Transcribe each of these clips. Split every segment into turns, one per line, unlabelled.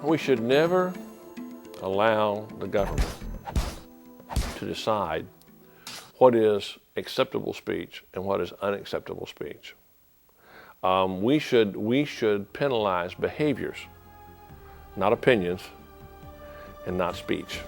We should never allow the government to decide what is acceptable speech and what is unacceptable speech. We should penalize behaviors, not opinions, and not speech.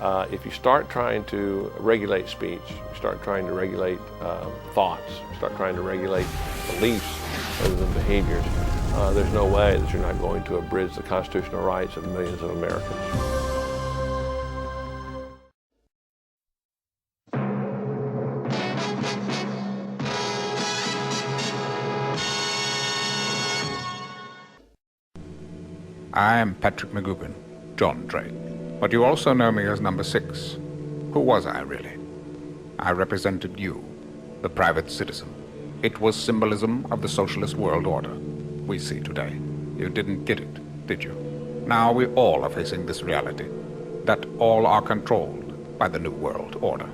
If you start trying to regulate speech, you start trying to regulate thoughts, you start trying to regulate beliefs rather than behaviors, there's no way that you're not going to abridge the constitutional rights of millions of Americans.
I am Patrick McGugan, John Drake, but you also know me as Number 6. Who was I, really? I represented you, the private citizen. It was symbolism of the socialist world order we see today. You didn't get it, did you? Now we all are facing this reality, that all are controlled by the New World Order.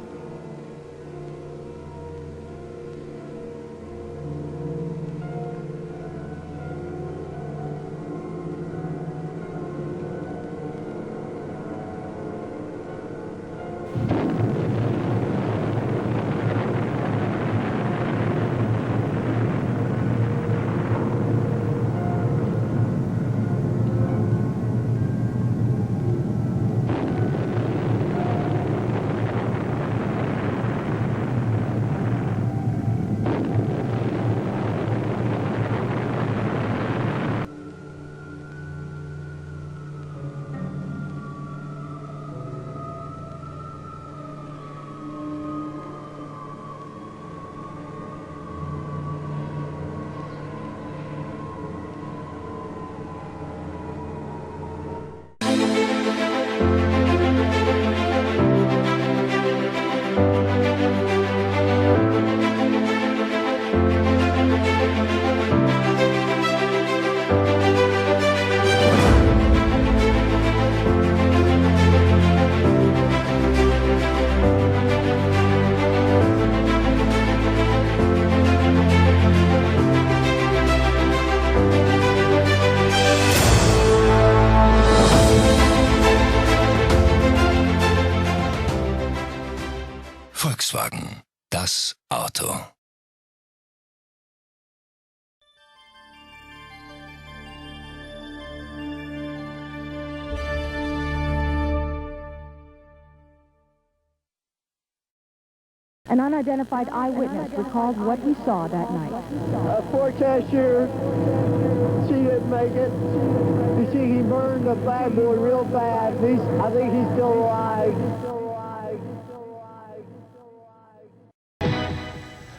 Volkswagen, das Auto.
An unidentified eyewitness recalled what he saw that night.
Poor cashier, she didn't make it. You see, he burned a bad boy real bad. I think he's still alive.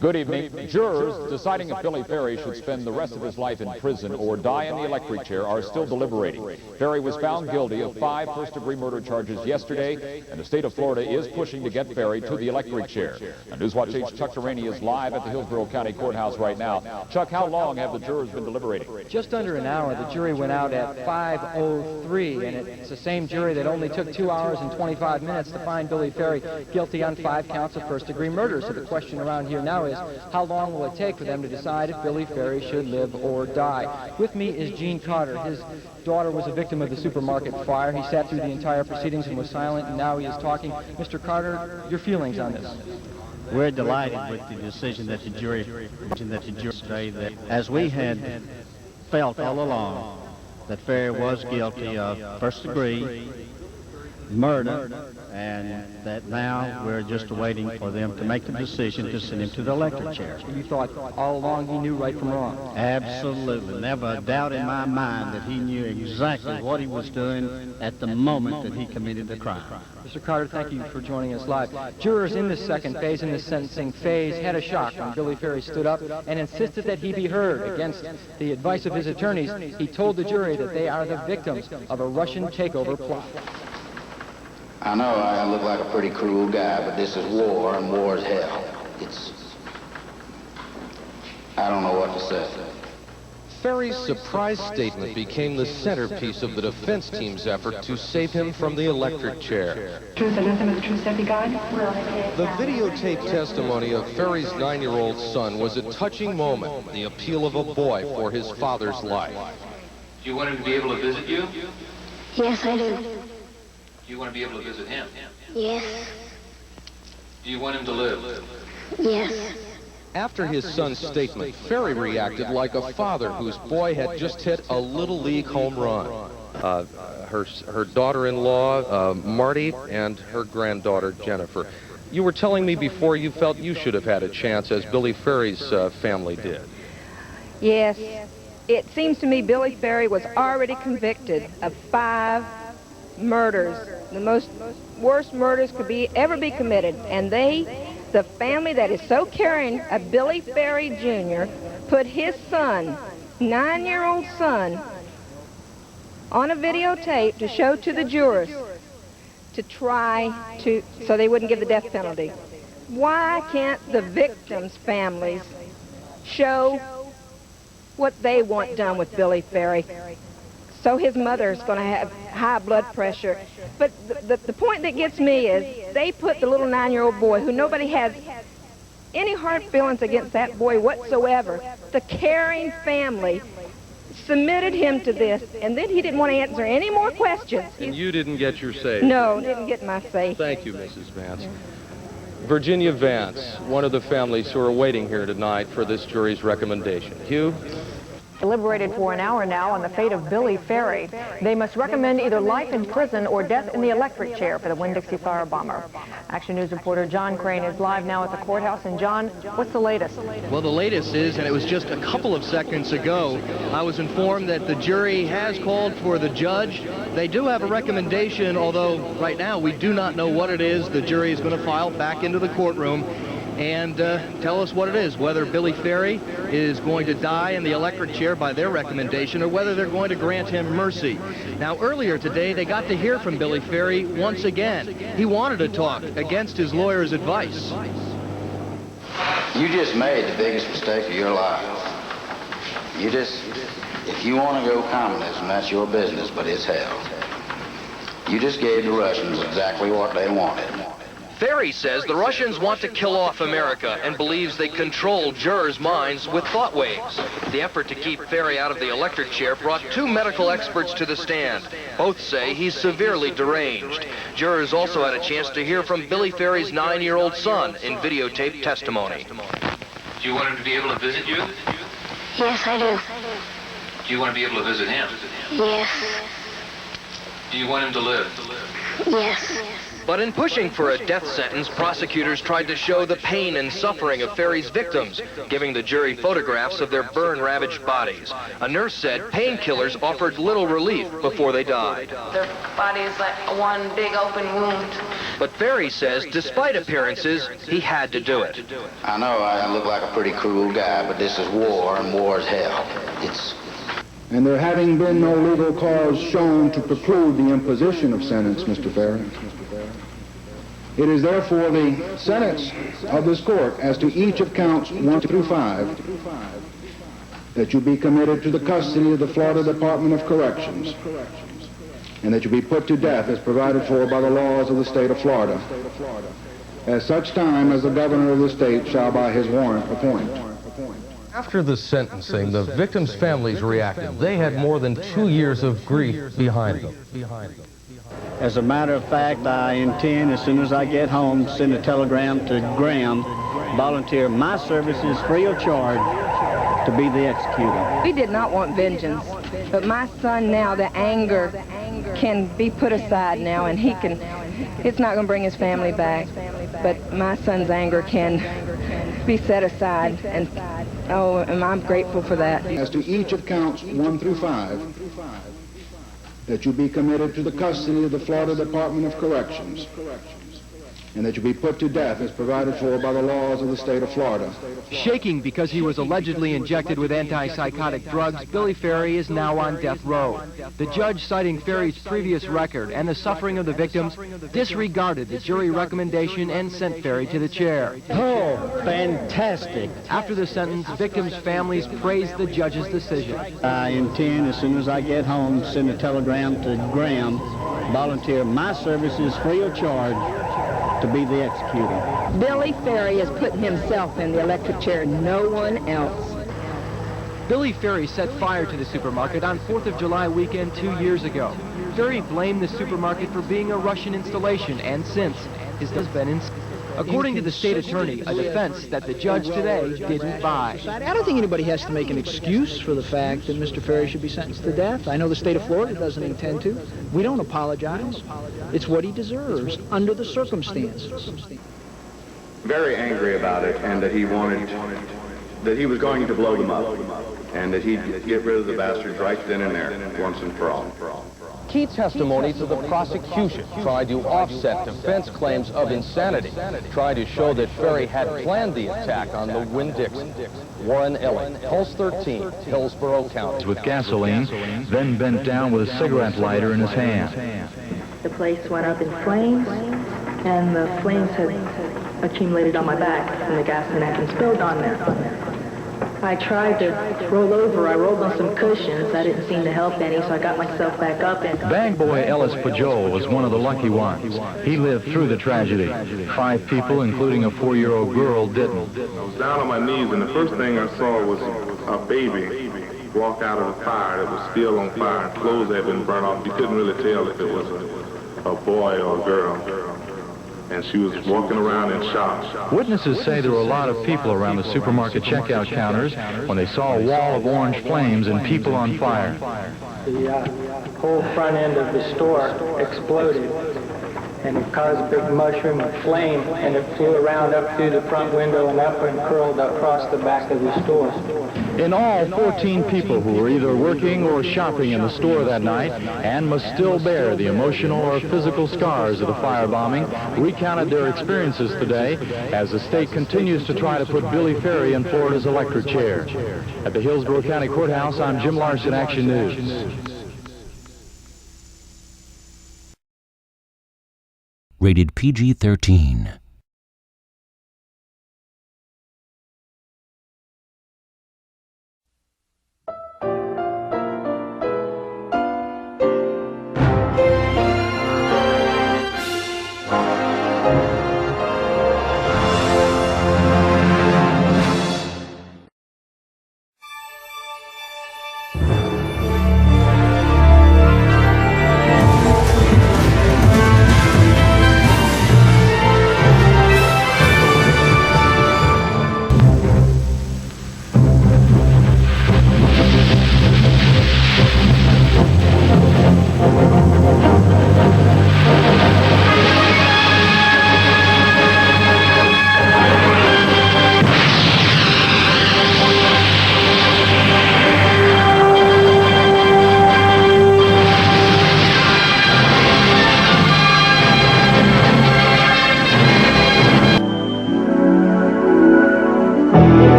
Good evening. Jurors deciding if Billy Ferry should spend the rest of his life in prison or die in the electric chair are still deliberating. Ferry was found guilty of 5 first-degree murder charges yesterday, and the state of Florida is pushing to get Ferry to the electric chair. Now, Newswatch 8's Chuck Delaney is live at the Hillsborough County Courthouse right now. Chuck, how long have the jurors been deliberating?
Just under an hour. The jury went out at 5:03, and it's the same jury that only took 2 hours and 25 minutes to find Billy Ferry guilty on 5 counts of first-degree murder. So the question around here now is, how long will it take for them to decide if Billy Ferry should live or die? With me is Gene Carter. His daughter was a victim of the supermarket fire. He sat through the entire proceedings and was silent, and now he is talking. Mr. Carter, your feelings on this?
We're delighted with the decision that the jury today, that as we had felt all along, that Ferry was guilty of first-degree murder, and that now we're just waiting for them to make the decision to send him to the electric chair.
You thought all along he knew right from wrong?
Absolutely. Never a doubt in my mind that he knew exactly what he was doing at the moment that he committed the crime.
Mr. Carter, thank you for joining us live. Jurors in this second phase, in this sentencing phase, had a shock when Billy Ferry stood up and insisted that he be heard. Against the advice of his attorneys, he told the jury that they are the victims of a Russian takeover plot.
I know I look like a pretty cruel guy, but this is war, and war's hell. I don't know what to say.
Ferry's surprise statement became the centerpiece of the defense team's effort to save him from the electric chair.
Truth and nothing but the truth, every God?
The videotape testimony of Ferry's 9-year-old son was a touching moment, the appeal of a boy for his father's life.
Do you want him to be able to visit you?
Yes, I do.
Do you want to be able to visit him?
Yes.
Do you want him to live?
Yes.
After his son's statement, Ferry reacted like a father whose boy had just hit a Little League home run. Her daughter-in-law, Marty, and her granddaughter, Jennifer. You were telling me before you felt you should have had a chance, as Billy Ferry's family did.
Yes. It seems to me Billy Ferry was already convicted of 5 murders, the worst murders could ever be committed. And the family that is so caring of Billy Ferry Jr. put his son, 9-year-old son, on a videotape to show to the jurors so they wouldn't give the death penalty. Why can't the victims' families show what they want done with Billy Ferry? So his mother is going to have high blood pressure. But the point that gets me is they put the little 9-year-old boy, who nobody has any hard feelings against that boy whatsoever, the caring family submitted him to this, and then he didn't want to answer any more questions.
And you didn't get your say?
No, didn't get my say.
Thank you, Mrs. Vance. Virginia Vance, one of the families who are waiting here tonight for this jury's recommendation. Hugh?
Deliberated for an hour now on the fate of Billy Ferry. They must recommend either life in prison or death in the electric chair for the Winn-Dixie firebomber. Action News reporter John Crane is live now at the courthouse. And John, what's the latest?
Well, the latest is, and it was just a couple of seconds ago, I was informed that the jury has called for the judge. They do have a recommendation, although right now we do not know what it is. The jury is going to file back into the courtroom and tell us what it is, whether Billy Ferry is going to die in the electric chair by their recommendation or whether they're going to grant him mercy. Now, earlier today, they got to hear from Billy Ferry once again. He wanted to talk against his lawyer's advice.
You just made the biggest mistake of your life. If you want to go communism, that's your business, but it's hell. You just gave the Russians exactly what they wanted.
Ferry says the Russians want to kill off America and believes they control jurors' minds with thought waves. The effort to keep Ferry out of the electric chair brought 2 medical experts to the stand. Both say he's severely deranged. Jurors also had a chance to hear from Billy Ferry's 9-year-old son in videotaped testimony.
Do you want him to be able to visit you?
Yes, I do.
Do you want to be able to visit him?
Yes.
Do you want him to live?
Yes.
But in pushing for a death sentence, prosecutors tried to show the pain and suffering of Ferry's victims, giving the jury photographs of their burn-ravaged bodies. A nurse said painkillers offered little relief before they died.
Their body is like one big open wound.
But Ferry says, despite appearances, he had to do it.
I know I look like a pretty cruel guy, but this is war, and war is hell.
And there having been no legal cause shown to preclude the imposition of sentence, Mr. Ferry, it is therefore the sentence of this court as to each of counts 1 through 5 that you be committed to the custody of the Florida Department of Corrections and that you be put to death as provided for by the laws of the state of Florida at such time as the governor of the state shall by his warrant appoint.
After the sentencing, the victims' families reacted. They had more than 2 years of grief behind them.
As a matter of fact, I intend, as soon as I get home, send a telegram to Graham, volunteer my services free of charge to be the executor.
We did not want vengeance, but my son now, the anger can be put aside now, and it's not going to bring his family back, but my son's anger can be set aside, and I'm grateful for that.
As to each of counts 1 through 5, that you be committed to the custody of the Florida Department of Corrections and that you be put to death as provided for by the laws of the state of Florida.
Shaking because he was allegedly injected with antipsychotic drugs, Billy Ferry is now on death row. The judge, citing Ferry's previous record and the suffering of the victims, disregarded the jury recommendation and sent Ferry to the chair.
Oh, fantastic.
After the sentence, victims' families praised the judge's decision.
I intend, as soon as I get home, send a telegram to Graham, volunteer my services free of charge to be the executor.
Billy Ferry is putting himself in the electric chair, no one else.
Billy Ferry set fire to the supermarket on 4th of July weekend 2 years ago. Ferry blamed the supermarket for being a Russian installation, and since, his has been in. According to the state attorney, a defense that the judge today didn't buy.
I don't think anybody has to make an excuse for the fact that Mr. Ferry should be sentenced to death. I know the state of Florida doesn't intend to. We don't apologize. It's what he deserves under the circumstances.
Very angry about it, and that he was going to blow them up, and that he'd get rid of the bastards right then and there, once and for all.
Key testimony to the prosecution tried to offset defense claims of insanity, tried to show that Ferry had planned the attack on the Winn-Dixie. Warren Elling, Pulse 13, Hillsborough County.
With gasoline, then bent down with a cigarette lighter in his hand.
The place went up in flames, and the flames had accumulated on my back, and the gasoline had been spilled on there. I tried to roll over. I rolled on some cushions. That didn't seem to help any, so I got myself back up. And
Bag boy Ellis Pajol was one of the lucky ones. He lived through the tragedy. 5 people, including a 4-year-old girl, didn't.
I was down on my knees, and the first thing I saw was a baby walk out of the fire that was still on fire, and clothes had been burned off. You couldn't really tell if it was a boy or a girl. And she was walking around in shock.
Witnesses say there were a lot of people around the supermarket checkout counters when they saw a wall of orange flames and people on fire.
The whole front end of the store exploded, and it caused a big mushroom of flame, and it flew around up through the front window and up and curled across the back of the store.
In all, 14 people who were either working or shopping in the store that night and must still bear the emotional or physical scars of the firebombing recounted their experiences today as the state continues to try to put Billy Ferry in Florida's electric chair. At the Hillsborough County Courthouse, I'm Jim Larson, Action News.
Rated PG-13.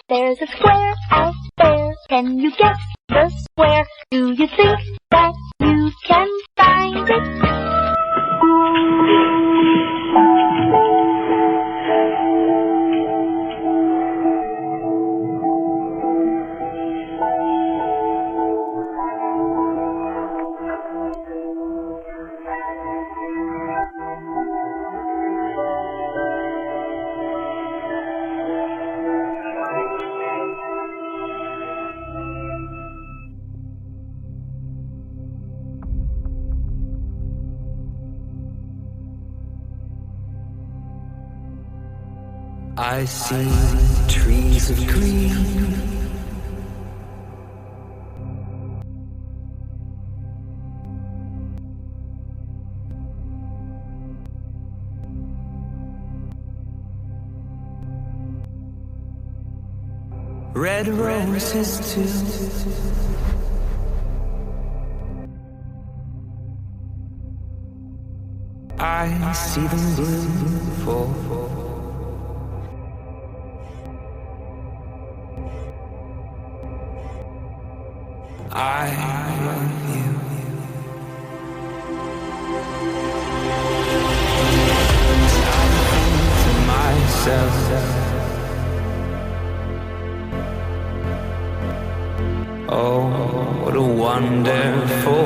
There's a square out there. Can you guess the square? Do you think that you can find it?
I see trees of green, red roses too. I see them bloom for I love you. I think to myself, oh, what a wonderful